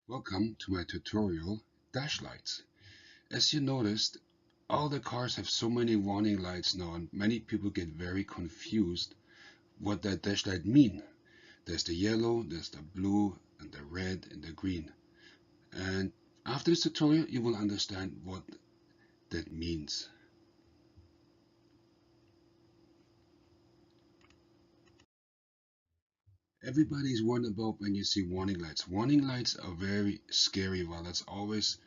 Welcome to my tutorial, Dash Lights. As you noticed, all the cars have so many warning lights now and many people get very confused what that dash light mean. There's the yellow, there's the blue, and the red and the green. And after this tutorial, you will understand what that means. Everybody's worried about when you see warning lights. Warning lights are very scary. Well, that's always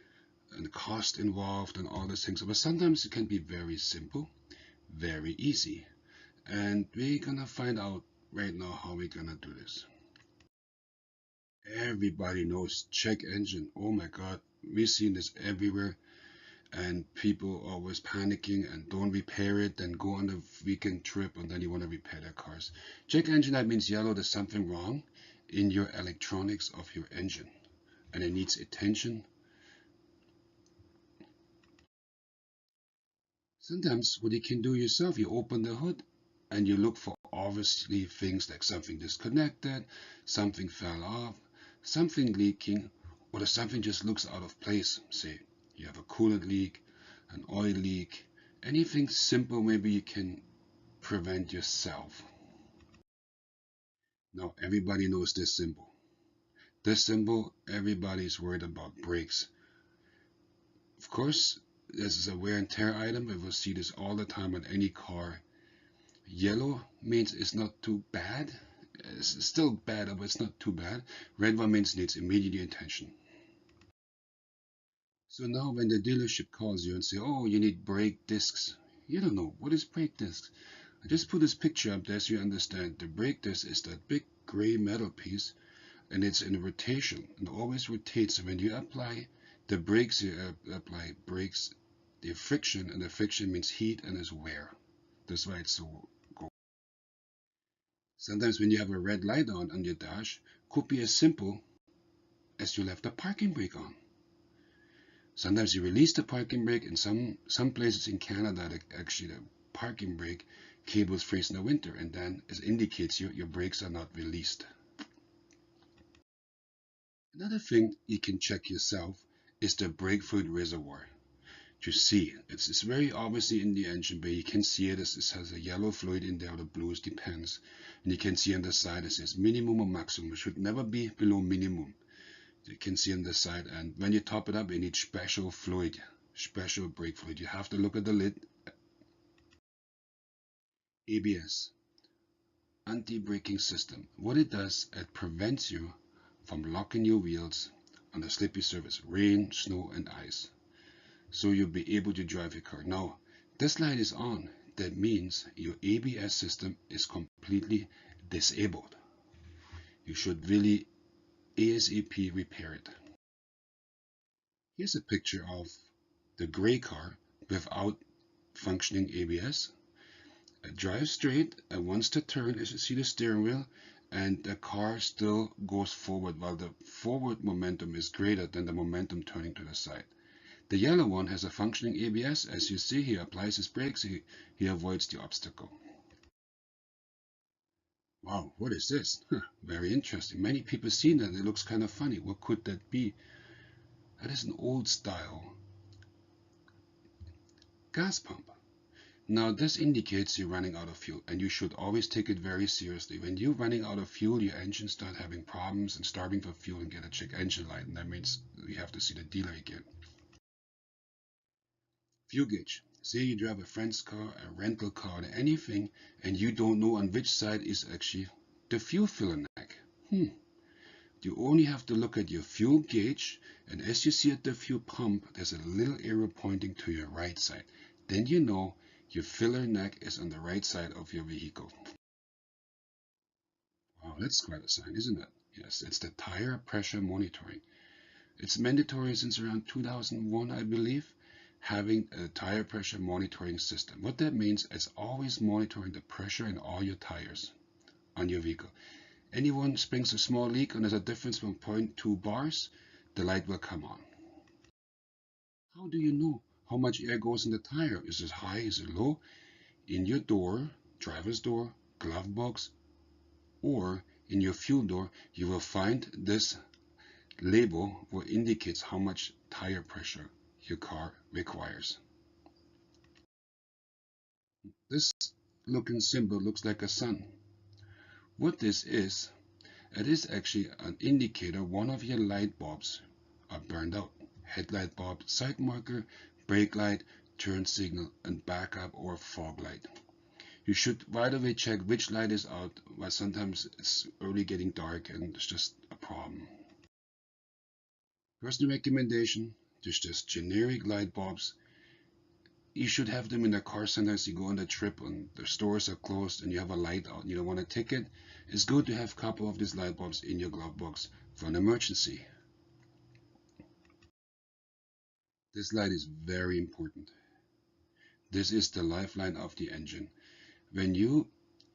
a cost involved and all these things. But sometimes it can be very simple, very easy. And we're gonna find out right now how we're gonna do this. Everybody knows check engine. Oh my god, we've seen this everywhere, and people always panicking and don't repair it, then go on the weekend trip and then you want to repair their cars. Check engine, that means yellow, there's something wrong in your electronics of your engine and it needs attention. Sometimes what you can do yourself, you open the hood and you look for obviously things like something disconnected, something fell off, something leaking, or something just looks out of place. Say you have a coolant leak, an oil leak, anything simple maybe you can prevent yourself. Now everybody knows this symbol. This symbol, everybody's worried about brakes. Of course, this is a wear and tear item. We will see this all the time on any car. Yellow means it's not too bad. It's still bad, but it's not too bad. Red one means needs immediate attention. So now when the dealership calls you and say, oh, you need brake discs, you don't know, what is brake discs? I just put this picture up there so you understand. The brake disc is that big gray metal piece and it's in rotation and always rotates. So when you apply the brakes, you apply brakes, the friction, and the friction means heat and is wear. That's why it's so cold. Sometimes when you have a red light on your dash, could be as simple as you left the parking brake on. Sometimes you release the parking brake. In some places in Canada, actually the parking brake cables freeze in the winter, and then it indicates your brakes are not released. Another thing you can check yourself is the brake fluid reservoir. You see, it's very obviously in the engine bay. You can see it. It has a yellow fluid in there, or the blues, depends. And you can see on the side it says minimum or maximum. It should never be below minimum. You can see on the side, and when you top it up, you need special fluid, special brake fluid. You have to look at the lid. ABS, anti-braking system. What it does, it prevents you from locking your wheels on a slippery surface, rain, snow, and ice. So you'll be able to drive your car. Now, this light is on. That means your ABS system is completely disabled. You should really ASAP repair it. Here's a picture of the gray car without functioning ABS. It drives straight and wants to turn, as you see the steering wheel, and the car still goes forward while the forward momentum is greater than the momentum turning to the side. The yellow one has a functioning ABS. As you see, he applies his brakes, he avoids the obstacle. Wow, what is this? Very interesting. Many people see that. It looks kind of funny. What could that be? That is an old style gas pump. Now this indicates you're running out of fuel, and you should always take it very seriously. When you're running out of fuel, your engine starts having problems and starving for fuel, and get a check engine light, and that means you have to see the dealer again. Fuel gauge. Say you drive a friend's car, a rental car, or anything, and you don't know on which side is actually the fuel filler neck. You only have to look at your fuel gauge, and as you see at the fuel pump, there's a little arrow pointing to your right side. Then you know your filler neck is on the right side of your vehicle. Wow, that's quite a sign, isn't it? Yes, it's the tire pressure monitoring. It's mandatory since around 2001, I believe, having a tire pressure monitoring system. What that means, it's always monitoring the pressure in all your tires on your vehicle. Anyone springs a small leak and there's a difference from 0.2 bars, the light will come on. How do you know how much air goes in the tire? Is it high? Is it low? In your door, driver's door, glove box, or in your fuel door, you will find this label will indicate how much tire pressure your car requires. This looking symbol looks like a sun. What this is, it is actually an indicator one of your light bulbs are burned out. Headlight bulb, side marker, brake light, turn signal, and backup or fog light. You should right away check which light is out, but sometimes it's early getting dark and it's just a problem. Personal recommendation, there's just generic light bulbs. You should have them in the car. Sometimes you go on a trip and the stores are closed and you have a light out and you don't want a ticket. It's good to have a couple of these light bulbs in your glove box for an emergency. This light is very important. This is the lifeline of the engine. When you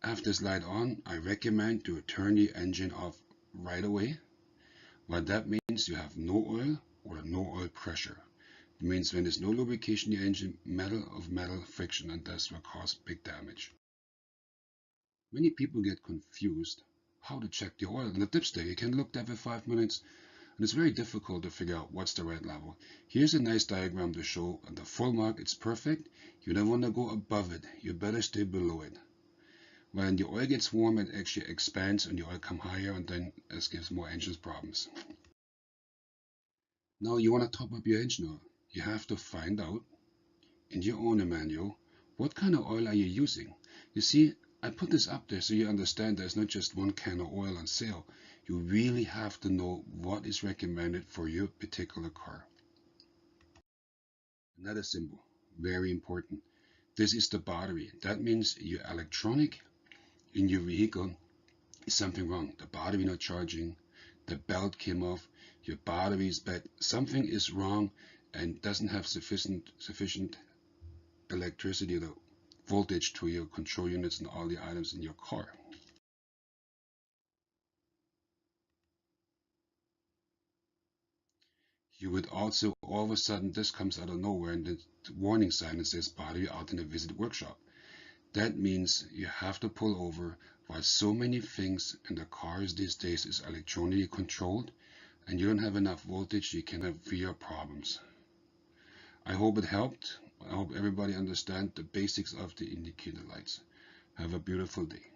have this light on, I recommend to turn the engine off right away. What that means, you have no oil or no oil pressure. It means when there's no lubrication in the engine, metal friction, and that's what causes big damage. Many people get confused how to check the oil in the dipstick. You can look there for 5 minutes and it's very difficult to figure out what's the right level. Here's a nice diagram to show at the full mark it's perfect. You don't want to go above it, you better stay below it. When the oil gets warm, it actually expands and the oil comes higher and then this gives more engine problems. Now you want to top up your engine oil. You have to find out in your owner manual what kind of oil are you using. You see, I put this up there so you understand there's not just one can of oil on sale. You really have to know what is recommended for your particular car. Another symbol, very important. This is the battery. That means your electronic in your vehicle is something wrong. The battery not charging, the belt came off, your battery is bad. Something is wrong and doesn't have sufficient electricity or voltage to your control units and all the items in your car. You would also, all of a sudden, this comes out of nowhere and the warning sign that says battery out in a visit workshop. That means you have to pull over while so many things in the cars these days is electronically controlled and you don't have enough voltage, you can have severe problems. I hope it helped. I hope everybody understands the basics of the indicator lights. Have a beautiful day.